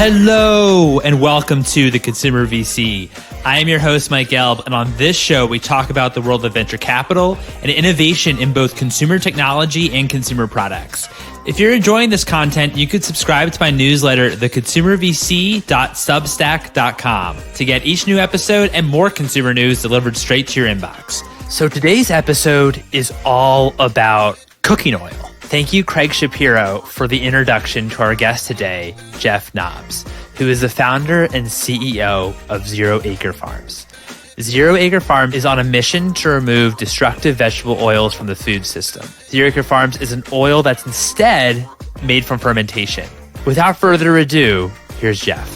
Hello, and welcome to the Consumer VC. I am your host, Mike Gelb, and on this show, we talk about the world of venture capital and innovation in both consumer technology and consumer products. If you're enjoying this content, you could subscribe to my newsletter, theconsumervc.substack.com, to get each new episode and more consumer news delivered straight to your inbox. So today's episode is all about cooking oil. Thank you, Craig Shapiro, for the introduction to our guest today, Jeff Nobbs, who is the founder and CEO of Acre Farms. Acre Farms is on a mission to remove destructive vegetable oils from the food system. Acre Farms is an oil that's instead made from fermentation. Without further ado, here's Jeff.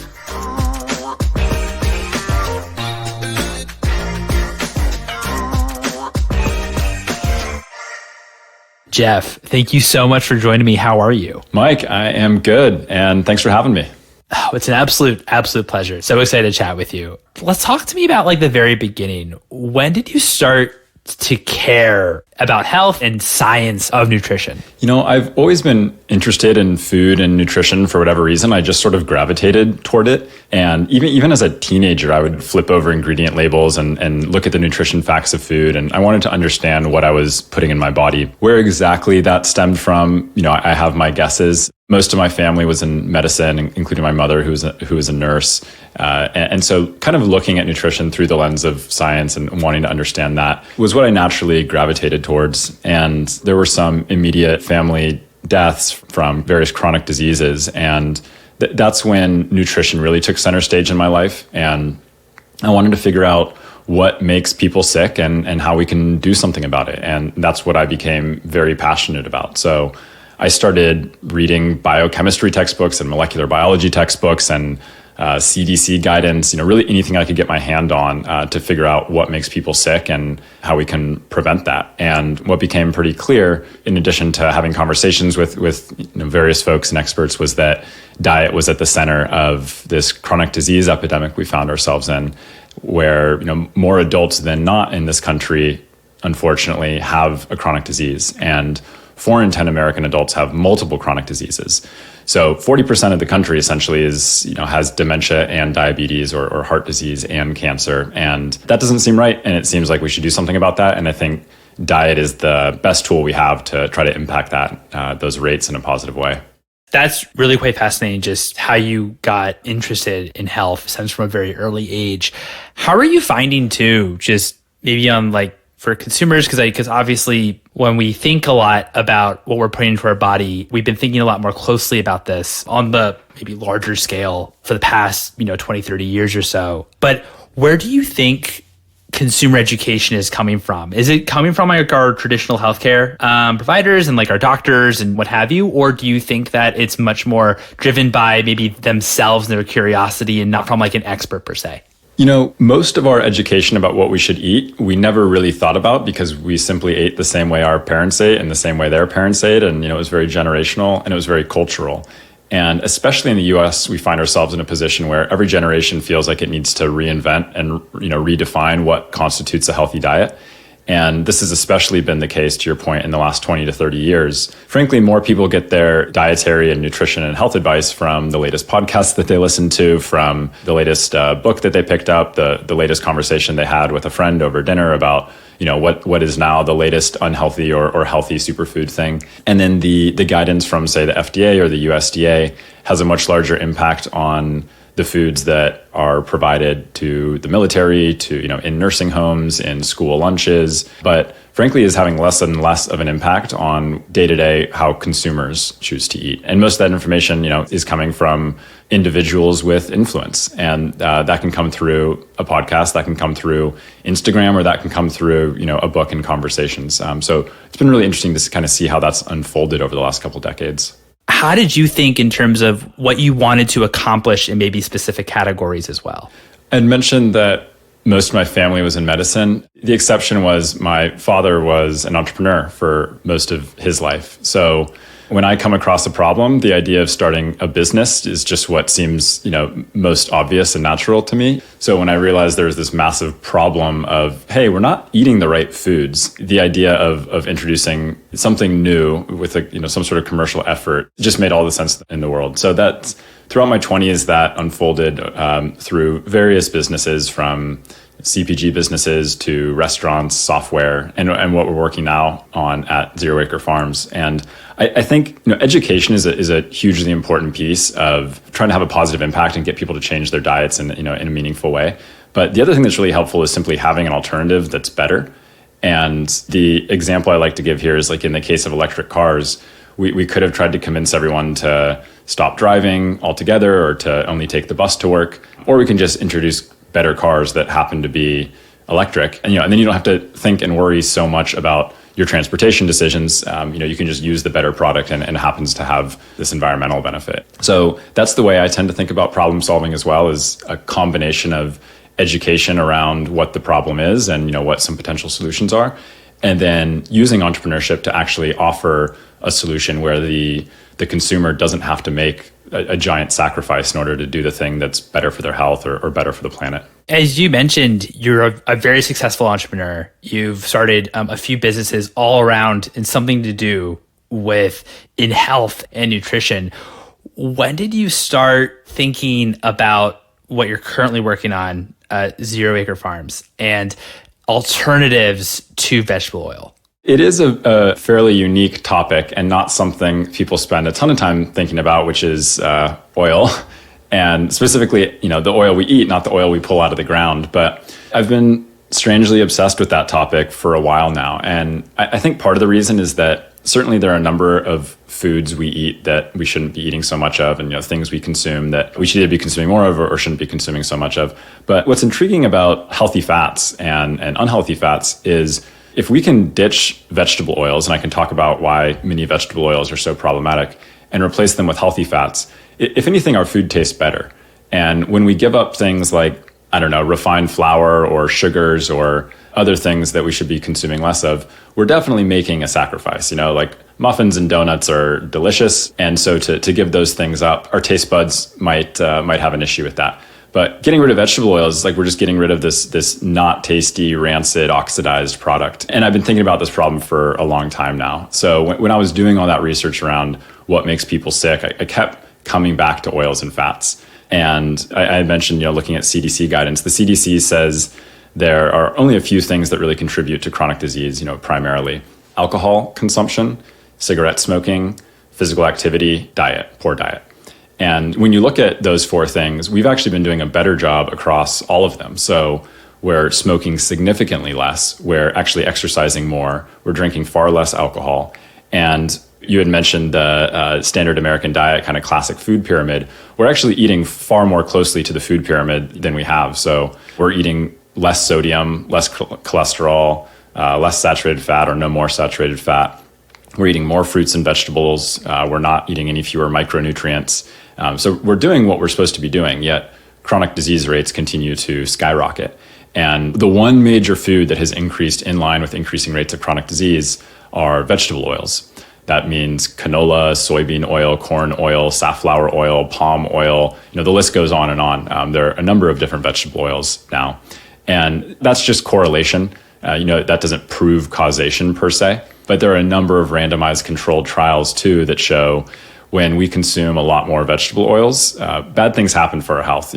Jeff, thank you so much for joining me. How are you? Mike, I am good, and thanks for having me. Oh, it's an absolute pleasure. So excited to chat with you. Let's talk to me about the very beginning. When did you start to care about health and science of nutrition? You know, I've always been interested in food and nutrition for whatever reason. I just sort of gravitated toward it. And even as a teenager, I would flip over ingredient labels and look at the nutrition facts of food. And I wanted to understand what I was putting in my body. Where exactly that stemmed from, I have my guesses. Most of my family was in medicine, including my mother, who was a nurse. And so kind of looking at nutrition through the lens of science and wanting to understand that was what I naturally gravitated towards. And there were some immediate family deaths from various chronic diseases. And that's when nutrition really took center stage in my life. And I wanted to figure out what makes people sick and how we can do something about it. And that's what I became very passionate about. So I started reading biochemistry textbooks and molecular biology textbooks and CDC guidance, really anything I could get my hand on to figure out what makes people sick and how we can prevent that. And what became pretty clear, in addition to having conversations with various folks and experts, was that diet was at the center of this chronic disease epidemic we found ourselves in, where more adults than not in this country, unfortunately, have a chronic disease. And 4 in 10 American adults have multiple chronic diseases. So 40% of the country essentially has dementia and diabetes or heart disease and cancer. And that doesn't seem right. And it seems like we should do something about that. And I think diet is the best tool we have to try to impact those rates in a positive way. That's really quite fascinating, just how you got interested in health since from a very early age. How are you finding too, just maybe on for consumers, because obviously when we think a lot about what we're putting into our body, we've been thinking a lot more closely about this on the maybe larger scale for the past 20, 30 years or so. But where do you think consumer education is coming from? Is it coming from our traditional healthcare providers and our doctors and what have you? Or do you think that it's much more driven by maybe themselves and their curiosity and not from an expert per se? Most of our education about what we should eat, we never really thought about because we simply ate the same way our parents ate and the same way their parents ate. And, it was very generational and it was very cultural. And especially in the US, we find ourselves in a position where every generation feels like it needs to reinvent and, redefine what constitutes a healthy diet. And this has especially been the case, to your point, in the last 20 to 30 years. Frankly, more people get their dietary and nutrition and health advice from the latest podcasts that they listen to, from the latest book that they picked up, the latest conversation they had with a friend over dinner about, what is now the latest unhealthy or healthy superfood thing. And then the guidance from, say, the FDA or the USDA has a much larger impact on the foods that are provided to the military, to, in nursing homes, in school lunches, but frankly is having less and less of an impact on day-to-day how consumers choose to eat. And most of that information, is coming from individuals with influence. And that can come through a podcast, that can come through Instagram, or that can come through, a book and conversations. So it's been really interesting to kind of see how that's unfolded over the last couple of decades. How did you think in terms of what you wanted to accomplish in maybe specific categories as well? I'd mentioned that most of my family was in medicine. The exception was my father was an entrepreneur for most of his life. So when I come across a problem, the idea of starting a business is just what seems, most obvious and natural to me. So when I realized there's this massive problem of, hey, we're not eating the right foods, the idea of introducing something new with some sort of commercial effort just made all the sense in the world. So that's throughout my 20s, that unfolded through various businesses, from CPG businesses to restaurants, software, and what we're working now on at Zero Acre Farms. And I think education is a hugely important piece of trying to have a positive impact and get people to change their diets in a meaningful way. But the other thing that's really helpful is simply having an alternative that's better. And the example I like to give here is, like, in the case of electric cars, we could have tried to convince everyone to stop driving altogether or to only take the bus to work, or we can just introduce better cars that happen to be electric. And, and then you don't have to think and worry so much about your transportation decisions. You can just use the better product and it happens to have this environmental benefit. So that's the way I tend to think about problem solving as well, is a combination of education around what the problem is and, what some potential solutions are. And then using entrepreneurship to actually offer a solution where the consumer doesn't have to make a giant sacrifice in order to do the thing that's better for their health or better for the planet. As you mentioned, you're a very successful entrepreneur. You've started a few businesses all around in something to do with in health and nutrition. When did you start thinking about what you're currently working on, Zero Acre Farms, and alternatives to vegetable oil? It is a fairly unique topic and not something people spend a ton of time thinking about, which is oil. And specifically, the oil we eat, not the oil we pull out of the ground. But I've been strangely obsessed with that topic for a while now. And I think part of the reason is that certainly there are a number of foods we eat that we shouldn't be eating so much of, and things we consume that we should either be consuming more of or shouldn't be consuming so much of. But what's intriguing about healthy fats and unhealthy fats is if we can ditch vegetable oils, and I can talk about why many vegetable oils are so problematic, and replace them with healthy fats, if anything, our food tastes better. And when we give up things like, refined flour or sugars or other things that we should be consuming less of, we're definitely making a sacrifice. Like muffins and donuts are delicious. And so to give those things up, our taste buds might have an issue with that. But getting rid of vegetable oils is like we're just getting rid of this not tasty, rancid, oxidized product. And I've been thinking about this problem for a long time now. So when I was doing all that research around what makes people sick, I kept coming back to oils and fats. And I mentioned, looking at CDC guidance. The CDC says there are only a few things that really contribute to chronic disease, primarily alcohol consumption, cigarette smoking, physical activity, poor diet. And when you look at those four things, we've actually been doing a better job across all of them. So we're smoking significantly less, we're actually exercising more, we're drinking far less alcohol. And you had mentioned the standard American diet, kind of classic food pyramid. We're actually eating far more closely to the food pyramid than we have. So we're eating less sodium, less cholesterol, less saturated fat or no more saturated fat. We're eating more fruits and vegetables. We're not eating any fewer micronutrients. So we're doing what we're supposed to be doing, yet chronic disease rates continue to skyrocket. And the one major food that has increased in line with increasing rates of chronic disease are vegetable oils. That means canola, soybean oil, corn oil, safflower oil, palm oil. The list goes on and on. There are a number of different vegetable oils now. And that's just correlation. That doesn't prove causation per se. But there are a number of randomized controlled trials too that show when we consume a lot more vegetable oils, bad things happen for our health.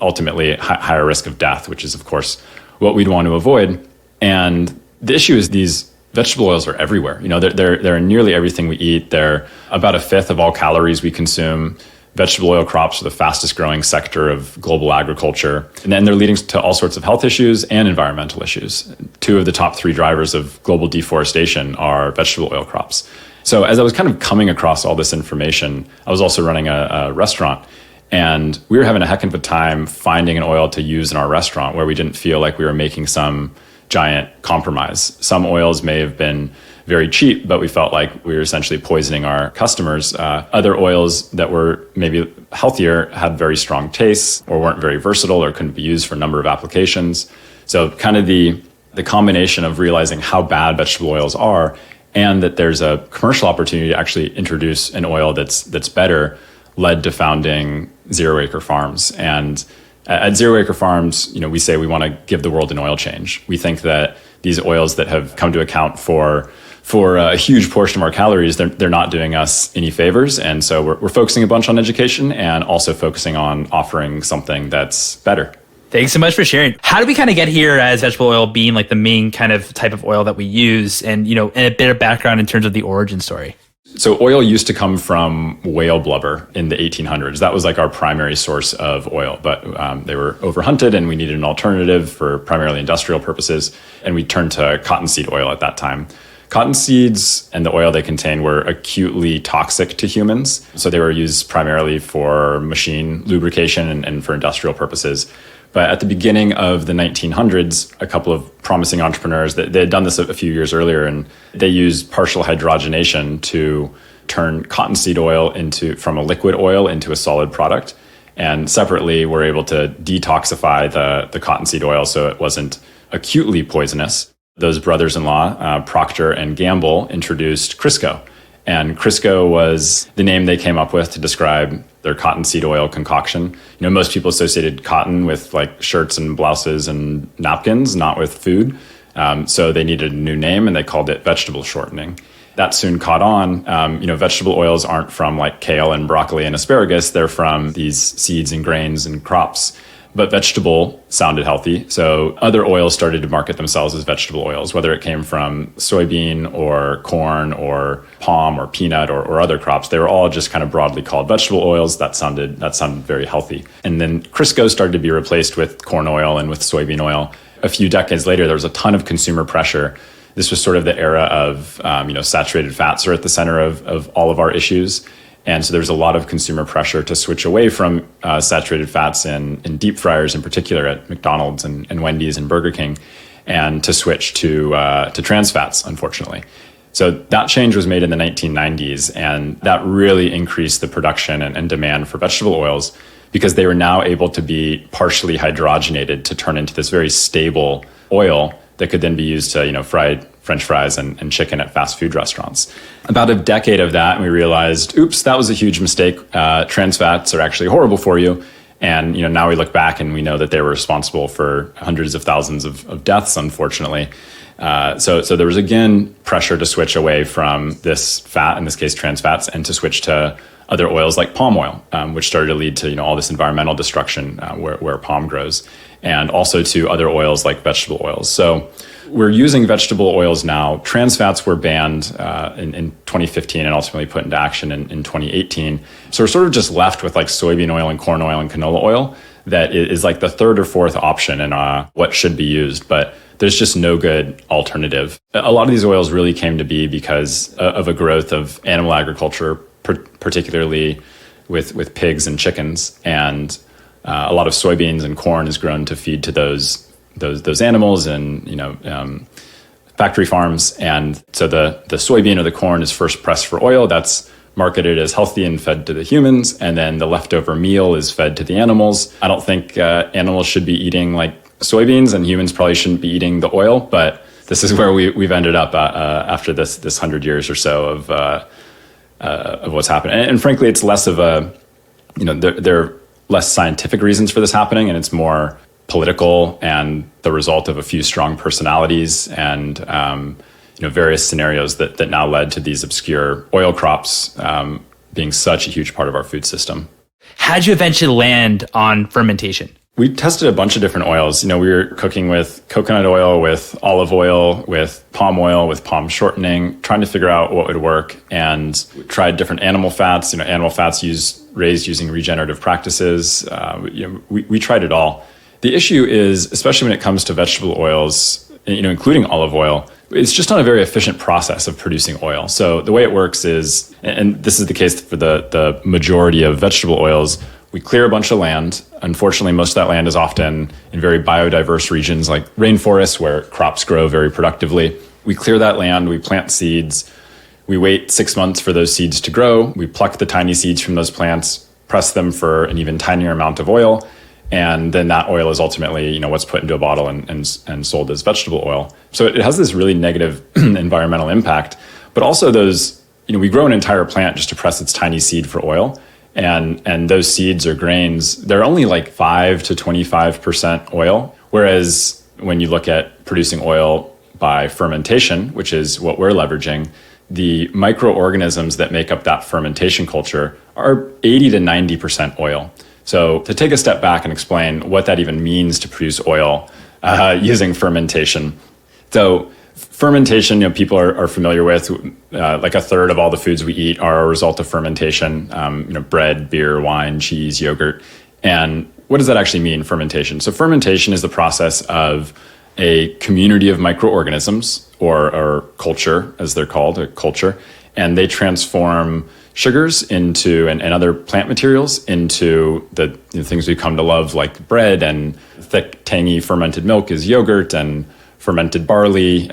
Ultimately higher risk of death, which is of course what we'd want to avoid. And the issue is these vegetable oils are everywhere. They're in nearly everything we eat. They're about a fifth of all calories we consume. Vegetable oil crops are the fastest growing sector of global agriculture. And then they're leading to all sorts of health issues and environmental issues. Two of the top three drivers of global deforestation are vegetable oil crops. So as I was kind of coming across all this information, I was also running a restaurant, and we were having a heck of a time finding an oil to use in our restaurant where we didn't feel like we were making some giant compromise. Some oils may have been very cheap, but we felt like we were essentially poisoning our customers. Other oils that were maybe healthier had very strong tastes or weren't very versatile or couldn't be used for a number of applications. So kind of the combination of realizing how bad vegetable oils are and that there's a commercial opportunity to actually introduce an oil that's better led to founding Zero Acre Farms. And at Zero Acre Farms, we say we want to give the world an oil change. We think that these oils that have come to account for for a huge portion of our calories, they're not doing us any favors. And so we're focusing a bunch on education and also focusing on offering something that's better. Thanks so much for sharing. How did we kind of get here as vegetable oil being like the main kind of type of oil that we use, and, you know, and a bit of background in terms of the origin story? So oil used to come from whale blubber in the 1800s. That was like our primary source of oil, but they were overhunted and we needed an alternative for primarily industrial purposes. And we turned to cottonseed oil at that time. Cotton seeds and the oil they contain were acutely toxic to humans. So they were used primarily for machine lubrication and for industrial purposes. But at the beginning of the 1900s, a couple of promising entrepreneurs, they had done this a few years earlier, and they used partial hydrogenation to turn cottonseed oil from a liquid oil into a solid product. And separately, were able to detoxify the cottonseed oil so it wasn't acutely poisonous. Those brothers-in-law, Procter and Gamble, introduced Crisco. And Crisco was the name they came up with to describe their cottonseed oil concoction. You know, most people associated cotton with like shirts and blouses and napkins, not with food. So they needed a new name and they called it vegetable shortening. That soon caught on. Vegetable oils aren't from like kale and broccoli and asparagus. They're from these seeds and grains and crops. But vegetable sounded healthy. So other oils started to market themselves as vegetable oils, whether it came from soybean or corn or palm or peanut or other crops. They were all just kind of broadly called vegetable oils. That sounded very healthy. And then Crisco started to be replaced with corn oil and with soybean oil. A few decades later, there was a ton of consumer pressure. This was sort of the era of, saturated fats are at the center of all of our issues. And so there's a lot of consumer pressure to switch away from saturated fats in deep fryers in particular at McDonald's and Wendy's and Burger King, and to switch to trans fats, unfortunately. So that change was made in the 1990s, and that really increased the production and demand for vegetable oils because they were now able to be partially hydrogenated to turn into this very stable oil that could then be used to, fry French fries and chicken at fast food restaurants. About a decade of that, and we realized, oops, that was a huge mistake. Trans fats are actually horrible for you. And now we look back and we know that they were responsible for hundreds of thousands of deaths, unfortunately. So there was, again, pressure to switch away from this fat, in this case, trans fats, and to switch to other oils like palm oil, which started to lead to all this environmental destruction where palm grows, and also to other oils like vegetable oils. So we're using vegetable oils now. Trans fats were banned in 2015 and ultimately put into action in 2018. So we're sort of just left with like soybean oil and corn oil and canola oil that is like the third or fourth option in what should be used, but there's just no good alternative. A lot of these oils really came to be because of a growth of animal agriculture, particularly with pigs and chickens, and a lot of soybeans and corn is grown to feed to those animals and factory farms. And so the soybean or the corn is first pressed for oil. That's marketed as healthy and fed to the humans, and then the leftover meal is fed to the animals. I don't think animals should be eating like soybeans, and humans probably shouldn't be eating the oil, but this is where we've ended up after this 100 years or so of what's happened. And frankly, it's less of there are less scientific reasons for this happening, and it's more political and the result of a few strong personalities and various scenarios that now led to these obscure oil crops being such a huge part of our food system. How'd you eventually land on fermentation? We tested a bunch of different oils. We were cooking with coconut oil, with olive oil, with palm shortening, trying to figure out what would work, and tried different animal fats. Animal fats raised using regenerative practices. We tried it all. The issue is, especially when it comes to vegetable oils, including olive oil, it's just not a very efficient process of producing oil. So the way it works is, and this is the case for the majority of vegetable oils, we clear a bunch of land. Unfortunately, most of that land is often in very biodiverse regions like rainforests where crops grow very productively. We clear that land, we plant seeds, we wait 6 months for those seeds to grow, we pluck the tiny seeds from those plants, press them for an even tinier amount of oil, and then that oil is ultimately, what's put into a bottle and sold as vegetable oil. So it has this really negative environmental impact, but also those, we grow an entire plant just to press its tiny seed for oil. And those seeds or grains, they're only like 5 to 25% oil. Whereas when you look at producing oil by fermentation, which is what we're leveraging, the microorganisms that make up that fermentation culture are 80 to 90% oil. So to take a step back and explain what that even means to produce oil using fermentation. So fermentation, people are familiar with, like a third of all the foods we eat are a result of fermentation, bread, beer, wine, cheese, yogurt. And what does that actually mean, fermentation? So fermentation is the process of a community of microorganisms, or culture, as they're called, a culture, and they transform sugars into and other plant materials into the things we come to love, like bread, and thick, tangy fermented milk is yogurt, and fermented barley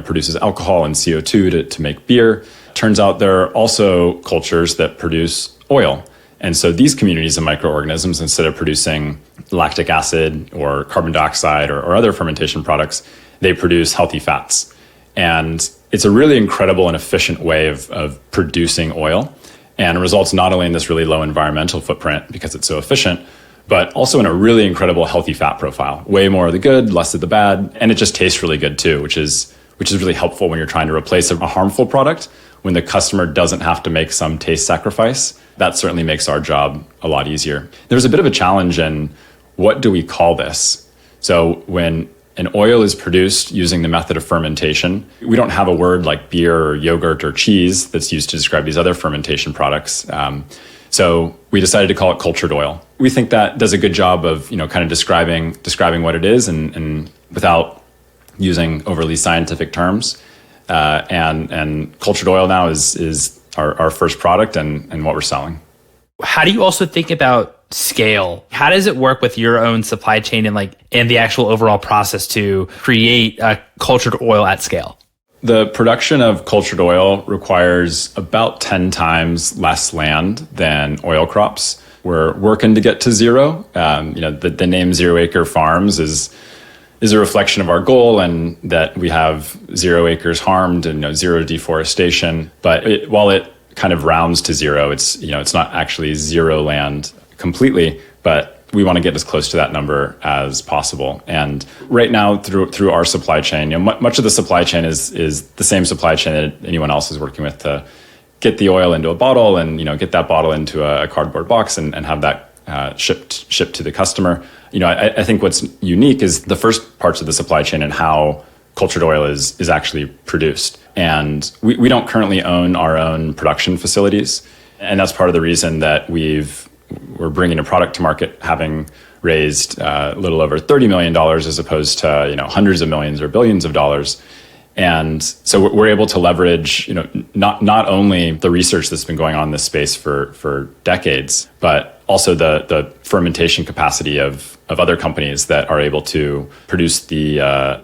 produces alcohol and CO2 to make beer. Turns out there are also cultures that produce oil. And so these communities of microorganisms, instead of producing lactic acid or carbon dioxide or other fermentation products, they produce healthy fats. And it's a really incredible and efficient way of producing oil, and results not only in this really low environmental footprint because it's so efficient, but also in a really incredible healthy fat profile. Way more of the good, less of the bad, and it just tastes really good too, which is really helpful when you're trying to replace a harmful product. When the customer doesn't have to make some taste sacrifice, that certainly makes our job a lot easier. There's a bit of a challenge in what do we call this? So when an oil is produced using the method of fermentation, we don't have a word like beer or yogurt or cheese that's used to describe these other fermentation products. So we decided to call it cultured oil. We think that does a good job of kind of describing what it is and without using overly scientific terms. And cultured oil now is our first product and what we're selling. How do you also think about scale? How does it work with your own supply chain and the actual overall process to create a cultured oil at scale? The production of cultured oil requires about 10 times less land than oil crops. We're working to get to zero. The name Acre Farms is a reflection of our goal, and that we have 0 acres harmed and zero deforestation. But while it kind of rounds to zero, it's not actually zero land completely, but we want to get as close to that number as possible. And right now, through our supply chain, much of the supply chain is the same supply chain that anyone else is working with to get the oil into a bottle and get that bottle into a cardboard box and have that shipped to the customer. I think what's unique is the first parts of the supply chain and how cultured oil is actually produced. And we don't currently own our own production facilities. And that's part of the reason that we're bringing a product to market having raised a little over $30 million as opposed to hundreds of millions or billions of dollars. And so we're able to leverage not only the research that's been going on in this space for decades, but also the fermentation capacity of other companies that are able to produce the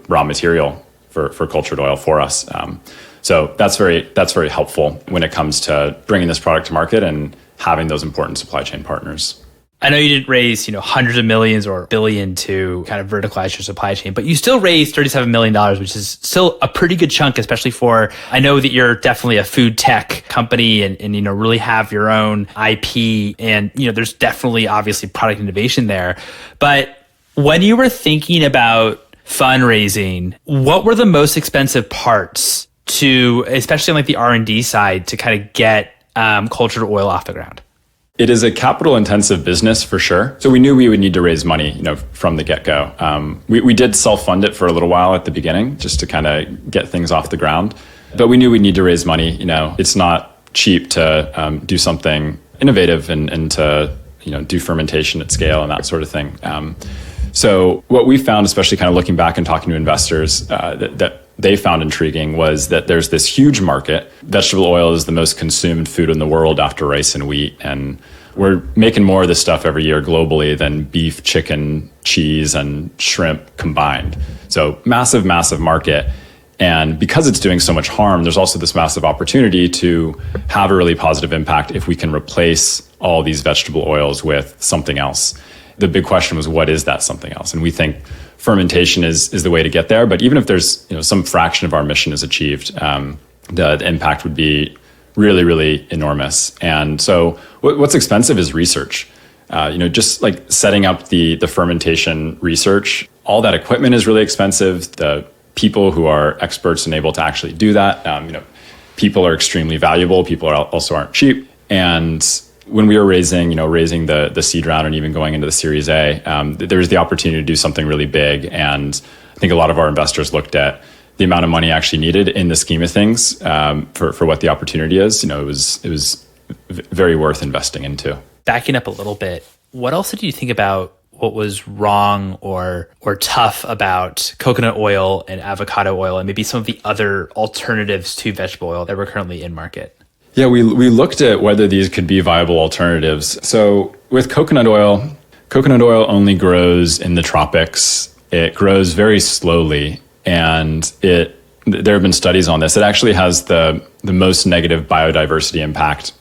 raw material for cultured oil for us. So that's very helpful when it comes to bringing this product to market and having those important supply chain partners. I know you didn't raise, hundreds of millions or billion to kind of verticalize your supply chain, but you still raised $37 million, which is still a pretty good chunk, especially I know that you're definitely a food tech company and really have your own IP and, there's definitely obviously product innovation there. But when you were thinking about fundraising, what were the most expensive parts especially on the R&D side, to kind of get cultured oil off the ground? It is a capital intensive business for sure. So we knew we would need to raise money, from the get-go. We did self-fund it for a little while at the beginning just to kind of get things off the ground. But we knew we'd need to raise money. It's not cheap to do something innovative and to, do fermentation at scale and that sort of thing. So what we found, especially kind of looking back and talking to investors, that they found intriguing was that there's this huge market. Vegetable oil is the most consumed food in the world after rice and wheat. And we're making more of this stuff every year globally than beef, chicken, cheese, and shrimp combined. So massive, massive market. And because it's doing so much harm, there's also this massive opportunity to have a really positive impact if we can replace all these vegetable oils with something else. The big question was, what is that something else? And we think fermentation is the way to get there. But even if there's some fraction of our mission is achieved, the impact would be really, really enormous. And so what's expensive is research. Just like setting up the fermentation research, all that equipment is really expensive. The people who are experts and able to actually do that. People are extremely valuable. People also aren't cheap. And when we were raising the seed round and even going into the Series A, there was the opportunity to do something really big. And I think a lot of our investors looked at the amount of money actually needed in the scheme of things for what the opportunity is. It was very worth investing into. Backing up a little bit, what else did you think about what was wrong or tough about coconut oil and avocado oil and maybe some of the other alternatives to vegetable oil that were currently in market? Yeah, we looked at whether these could be viable alternatives. So with coconut oil only grows in the tropics. It grows very slowly, and there have been studies on this. It actually has the most negative biodiversity impact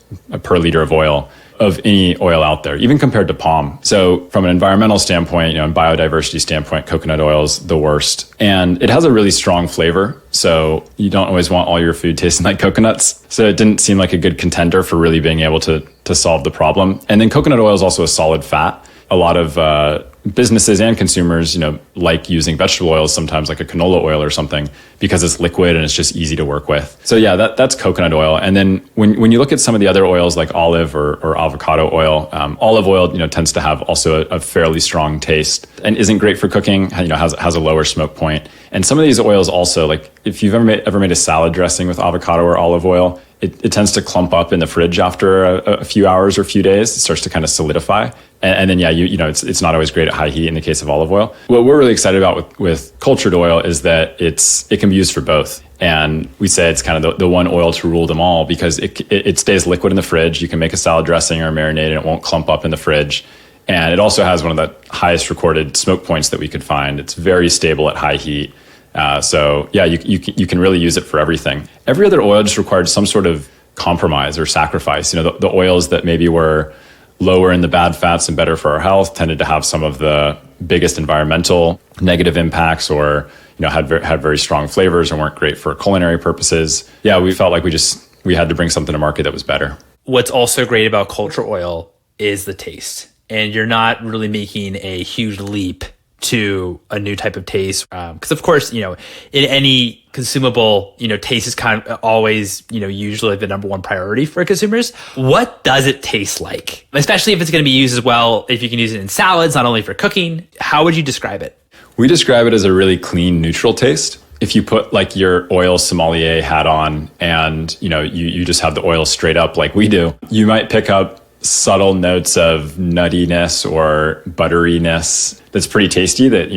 per liter of oil of any oil out there, even compared to palm. So from an environmental standpoint, and biodiversity standpoint, coconut oil is the worst. And it has a really strong flavor. So you don't always want all your food tasting like coconuts. So it didn't seem like a good contender for really being able to solve the problem. And then coconut oil is also a solid fat. A lot of businesses and consumers, like using vegetable oils, sometimes like a canola oil or something, because it's liquid and it's just easy to work with. So yeah, that's coconut oil. And then when you look at some of the other oils like olive or avocado oil, olive oil, tends to have also a fairly strong taste and isn't great for cooking. Has a lower smoke point. And some of these oils also, like if you've ever made a salad dressing with avocado or olive oil, it tends to clump up in the fridge after a few hours or a few days. It starts to kind of solidify. And then, it's not always great at high heat in the case of olive oil. What we're really excited about with cultured oil is that it can be used for both. And we say it's kind of the one oil to rule them all because it stays liquid in the fridge. You can make a salad dressing or a marinade and it won't clump up in the fridge. And it also has one of the highest recorded smoke points that we could find. It's very stable at high heat. You can really use it for everything. Every other oil just required some sort of compromise or sacrifice. The oils that maybe were lower in the bad fats and better for our health tended to have some of the biggest environmental negative impacts, or had very strong flavors and weren't great for culinary purposes. Yeah, we felt like we had to bring something to market that was better. What's also great about culture oil is the taste, and you're not really making a huge leap to a new type of taste. Because of course, in any consumable, taste is kind of always, usually the number one priority for consumers. What does it taste like? Especially if it's going to be used as well, if you can use it in salads, not only for cooking. How would you describe it? We describe it as a really clean, neutral taste. If you put like your oil sommelier hat on and, you just have the oil straight up like we do, you might pick up subtle notes of nuttiness or butteriness that's pretty tasty that,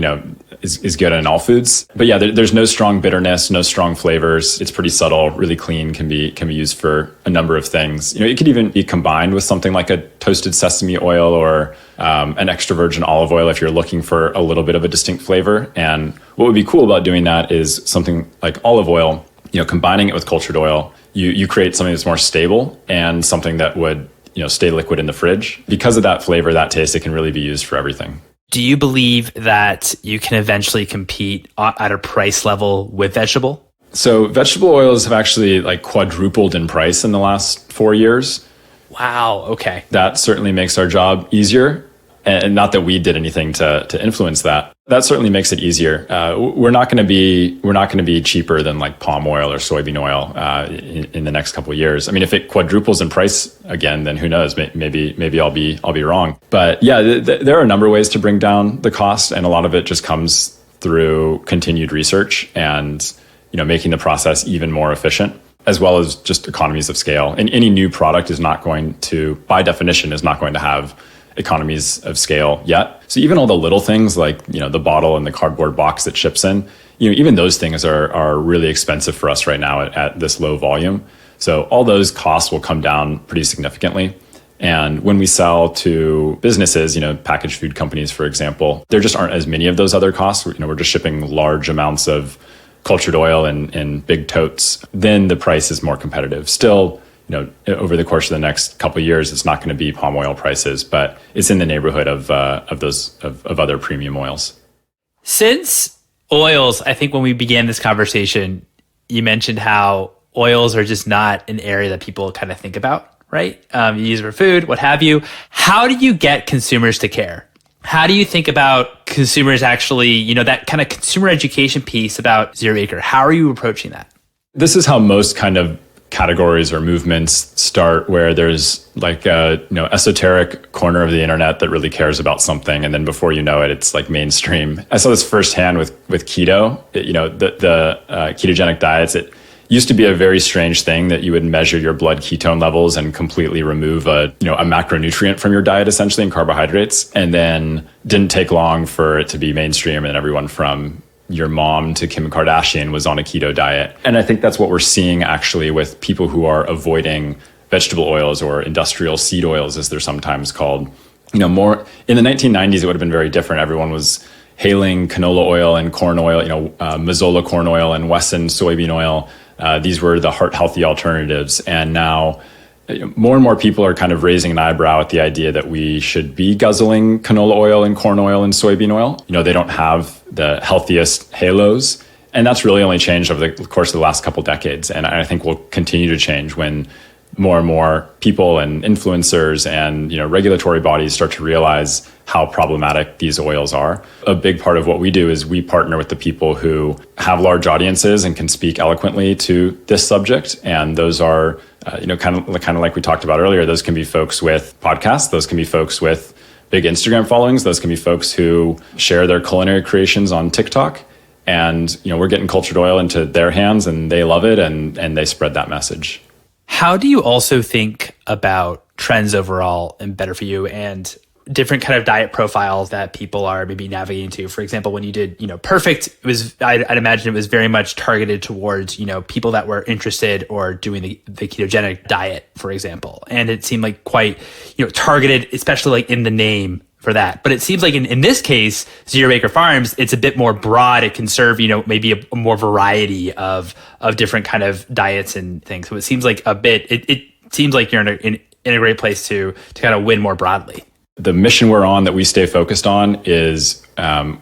is good in all foods. But yeah, there's no strong bitterness, no strong flavors. It's pretty subtle, really clean, can be used for a number of things. It could even be combined with something like a toasted sesame oil or an extra virgin olive oil if you're looking for a little bit of a distinct flavor. And what would be cool about doing that is something like olive oil, combining it with cultured oil, you create something that's more stable and something that would stay liquid in the fridge. Because of that flavor, that taste, it can really be used for everything. Do you believe that you can eventually compete at a price level with vegetable? So vegetable oils have actually quadrupled in price in the last 4 years. Wow. Okay. That certainly makes our job easier. And not that we did anything to influence that. That certainly makes it easier. We're not going to be cheaper than like palm oil or soybean oil in the next couple of years. I mean, if it quadruples in price again, then who knows? Maybe I'll be wrong. But yeah, there are a number of ways to bring down the cost, and a lot of it just comes through continued research and making the process even more efficient, as well as just economies of scale. And any new product is not going to, by definition, have economies of scale yet. So even all the little things like, the bottle and the cardboard box that ships in, even those things are really expensive for us right now at this low volume. So all those costs will come down pretty significantly. And when we sell to businesses, packaged food companies, for example, there just aren't as many of those other costs. We're just shipping large amounts of cultured oil in big totes. Then the price is more competitive. Still, over the course of the next couple of years, it's not going to be palm oil prices, but it's in the neighborhood of other premium oils. Since oils, I think when we began this conversation, you mentioned how oils are just not an area that people kind of think about, right? You use it for food, what have you. How do you get consumers to care? How do you think about consumers actually, that kind of consumer education piece about Zero Acre? How are you approaching that? This is how most kind of categories or movements start, where there's like a esoteric corner of the internet that really cares about something, and then before you know it, it's like mainstream. I saw this firsthand with keto. The ketogenic diets. It used to be a very strange thing that you would measure your blood ketone levels and completely remove a macronutrient from your diet, essentially, in carbohydrates, and then didn't take long for it to be mainstream, and everyone from your mom to Kim Kardashian was on a keto diet. And I think that's what we're seeing actually with people who are avoiding vegetable oils or industrial seed oils, as they're sometimes called. More in the 1990s, it would have been very different. Everyone was hailing canola oil and corn oil, Mazola corn oil and Wesson soybean oil. These were the heart healthy alternatives. And now more and more people are kind of raising an eyebrow at the idea that we should be guzzling canola oil and corn oil and soybean oil. They don't have the healthiest halos. And that's really only changed over the course of the last couple decades. And I think will continue to change when more and more people and influencers and regulatory bodies start to realize how problematic these oils are. A big part of what we do is we partner with the people who have large audiences and can speak eloquently to this subject. And those are kind of like we talked about earlier, those can be folks with podcasts, those can be folks with big Instagram followings, those can be folks who share their culinary creations on TikTok. And, we're getting cultured oil into their hands and they love it and they spread that message. How do you also think about trends overall and better for you and different kind of diet profiles that people are maybe navigating to? For example, when you did, Perfect, it was, I'd imagine it was very much targeted towards, people that were interested or doing the ketogenic diet, for example. And it seemed like quite, targeted, especially like in the name for that. But it seems like in this case, Zero Acre Farms, it's a bit more broad. It can serve, maybe a more variety of different kind of diets and things. So it seems like it seems like you're in a great place to kind of win more broadly. The mission we're on that we stay focused on is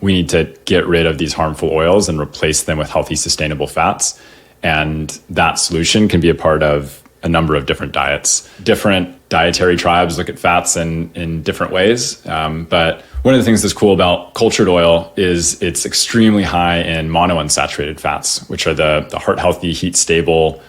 we need to get rid of these harmful oils and replace them with healthy, sustainable fats. And that solution can be a part of a number of different diets. Different dietary tribes look at fats in different ways. But one of the things that's cool about cultured oil is it's extremely high in monounsaturated fats, which are the heart healthy, heat stable.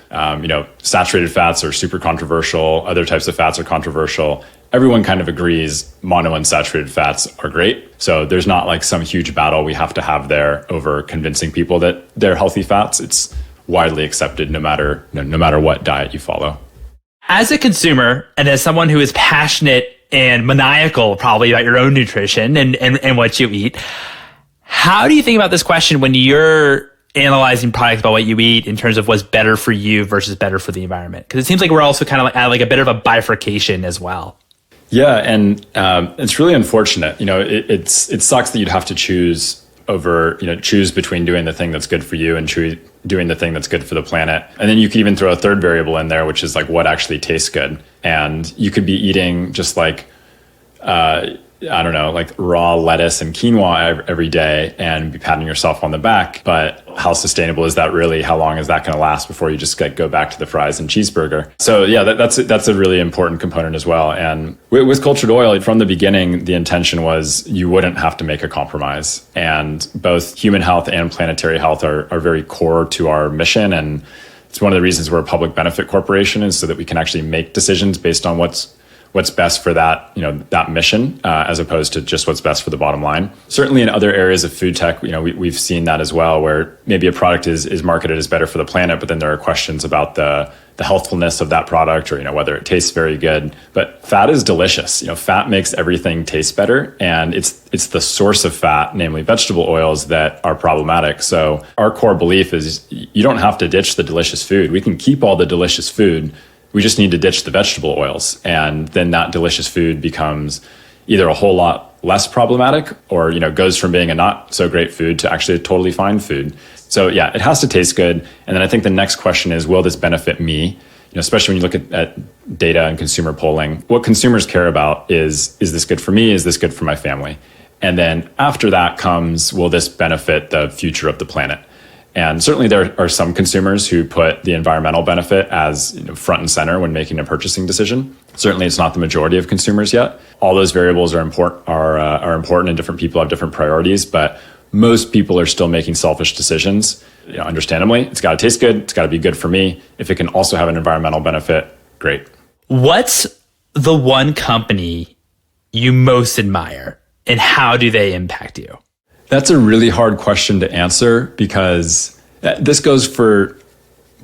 Saturated fats are super controversial. Other types of fats are controversial. Everyone kind of agrees monounsaturated fats are great. So there's not like some huge battle we have to have there over convincing people that they're healthy fats. It's widely accepted no matter what diet you follow. As a consumer and as someone who is passionate and maniacal probably about your own nutrition and what you eat, how do you think about this question when you're analyzing products about what you eat in terms of what's better for you versus better for the environment? Because it seems like we're also kind of at like a bit of a bifurcation as well. Yeah, and it's really unfortunate. It sucks that you'd have to choose between doing the thing that's good for you and doing the thing that's good for the planet. And then you could even throw a third variable in there, which is like what actually tastes good. And you could be eating just like, like raw lettuce and quinoa every day and be patting yourself on the back. But how sustainable is that really? How long is that going to last before you just go back to the fries and cheeseburger? So yeah, that's a really important component as well. And with cultured oil, from the beginning, the intention was you wouldn't have to make a compromise. And both human health and planetary health are very core to our mission. And it's one of the reasons we're a public benefit corporation, is so that we can actually make decisions based on what's best for that mission, as opposed to just what's best for the bottom line. Certainly in other areas of food tech, we've seen that as well, where maybe a product is marketed as better for the planet, but then there are questions about the healthfulness of that product, or whether it tastes very good. But fat is delicious. Fat makes everything taste better, and it's the source of fat, namely vegetable oils, that are problematic. So our core belief is you don't have to ditch the delicious food. We can keep all the delicious food. We just need to ditch the vegetable oils, and then that delicious food becomes either a whole lot less problematic, or goes from being a not so great food to actually a totally fine food. So yeah, it has to taste good. And then I think the next question is, will this benefit me? Especially when you look at data and consumer polling, what consumers care about is this good for me? Is this good for my family? And then after that comes, will this benefit the future of the planet? And certainly there are some consumers who put the environmental benefit as front and center when making a purchasing decision. Certainly it's not the majority of consumers yet. All those variables are important and different people have different priorities, but most people are still making selfish decisions. Understandably, it's got to taste good. It's got to be good for me. If it can also have an environmental benefit, great. What's the one company you most admire and how do they impact you? That's a really hard question to answer because this goes for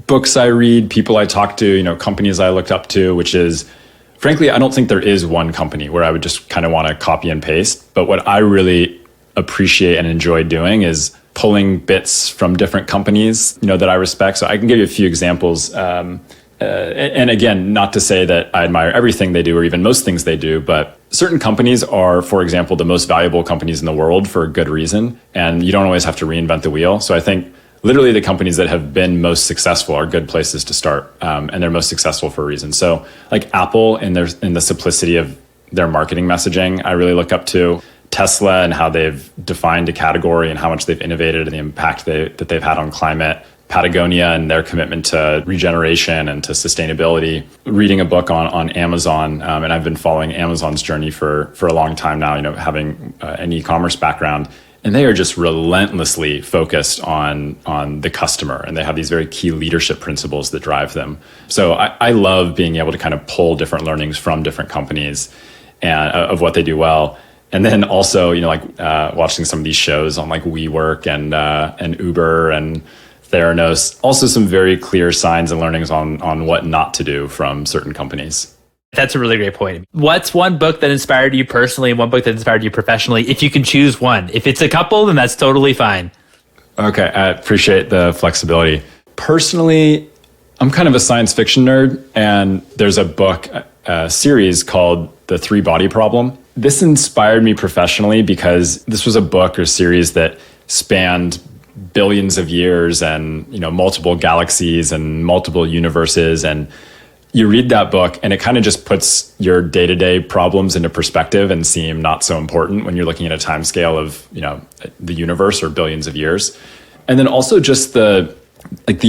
books I read, people I talk to, companies I looked up to, which is, frankly, I don't think there is one company where I would just kind of want to copy and paste. But what I really appreciate and enjoy doing is pulling bits from different companies, that I respect. So I can give you a few examples. And again, not to say that I admire everything they do or even most things they do, but certain companies are, for example, the most valuable companies in the world for a good reason. And you don't always have to reinvent the wheel. So I think literally the companies that have been most successful are good places to start. And they're most successful for a reason. So like Apple in the simplicity of their marketing messaging, I really look up to. Tesla and how they've defined a category and how much they've innovated and the impact that they've had on climate. Patagonia and their commitment to regeneration and to sustainability. Reading a book on Amazon, and I've been following Amazon's journey for a long time now, having an e-commerce background. And they are just relentlessly focused on the customer. And they have these very key leadership principles that drive them. So I love being able to kind of pull different learnings from different companies and of what they do well. And then also, watching some of these shows on like WeWork and Uber and Theranos, also some very clear signs and learnings on what not to do from certain companies. That's a really great point. What's one book that inspired you personally and one book that inspired you professionally? If you can choose one. If it's a couple, then that's totally fine. Okay, I appreciate the flexibility. Personally, I'm kind of a science fiction nerd, and there's a book, a series called The Three Body Problem. This inspired me professionally because this was a book or series that spanned billions of years and multiple galaxies and multiple universes, and you read that book and it kind of just puts your day-to-day problems into perspective and seem not so important when you're looking at a time scale of the universe or billions of years. And then also just the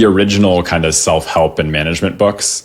original kind of self-help and management books.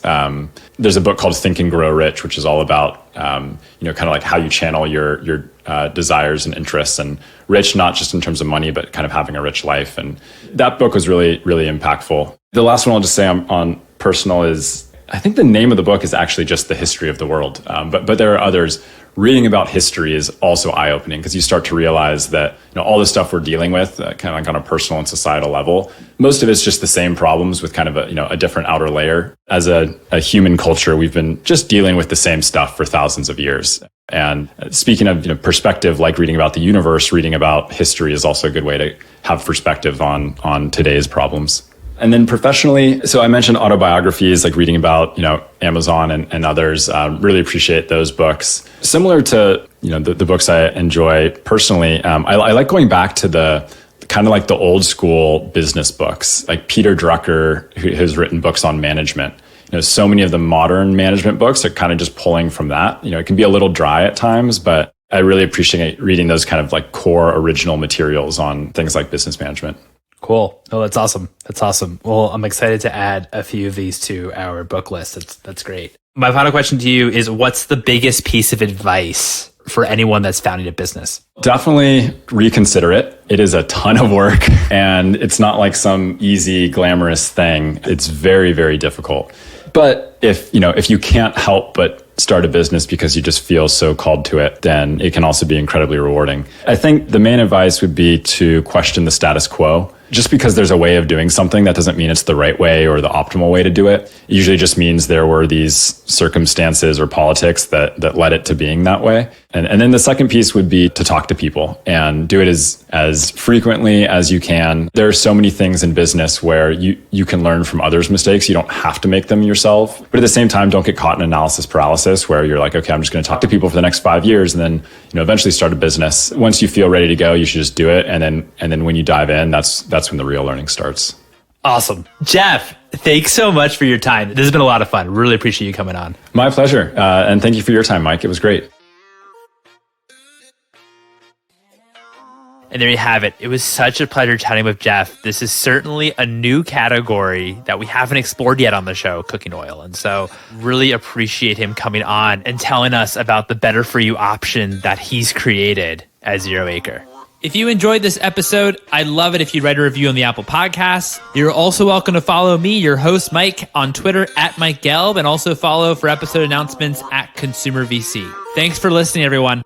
There's a book called Think and Grow Rich, which is all about kind of like how you channel your desires and interests, and rich, not just in terms of money, but kind of having a rich life. And that book was really, really impactful. The last one I'll just say on personal is, I think the name of the book is actually just The History of the World. But there are others. Reading about history is also eye-opening because you start to realize that all the stuff we're dealing with, kind of like on a personal and societal level, most of it's just the same problems with kind of a different outer layer. As a human culture, we've been just dealing with the same stuff for thousands of years. And speaking of perspective, like reading about the universe, reading about history is also a good way to have perspective on today's problems. And then professionally, so I mentioned autobiographies, like reading about, Amazon and others. Really appreciate those books. Similar to, the books I enjoy personally, I like going back to the kind of like the old school business books, like Peter Drucker, who has written books on management. So many of the modern management books are kind of just pulling from that. It can be a little dry at times, but I really appreciate reading those kind of like core original materials on things like business management. Cool. Oh, that's awesome. That's awesome. Well, I'm excited to add a few of these to our book list. That's great. My final question to you is, what's the biggest piece of advice for anyone that's founding a business? Definitely reconsider it. It is a ton of work and it's not like some easy, glamorous thing. It's very, very difficult. But if you can't help but start a business because you just feel so called to it, then it can also be incredibly rewarding. I think the main advice would be to question the status quo. Just because there's a way of doing something, that doesn't mean it's the right way or the optimal way to do it. It usually just means there were these circumstances or politics that led it to being that way. And then the second piece would be to talk to people and do it as frequently as you can. There are so many things in business where you can learn from others' mistakes. You don't have to make them yourself. But at the same time, don't get caught in analysis paralysis where you're like, okay, I'm just going to talk to people for the next 5 years and then eventually start a business. Once you feel ready to go, you should just do it. And then when you dive in, that's when the real learning starts. Awesome. Jeff, thanks so much for your time. This has been a lot of fun. Really appreciate you coming on. My pleasure. And thank you for your time, Mike. It was great. And there you have it. It was such a pleasure chatting with Jeff. This is certainly a new category that we haven't explored yet on the show, cooking oil. And so really appreciate him coming on and telling us about the better for you option that he's created at Zero Acre. If you enjoyed this episode, I'd love it if you write a review on the Apple Podcasts. You're also welcome to follow me, your host, Mike, on Twitter at Mike Gelb, and also follow for episode announcements at Consumer VC. Thanks for listening, everyone.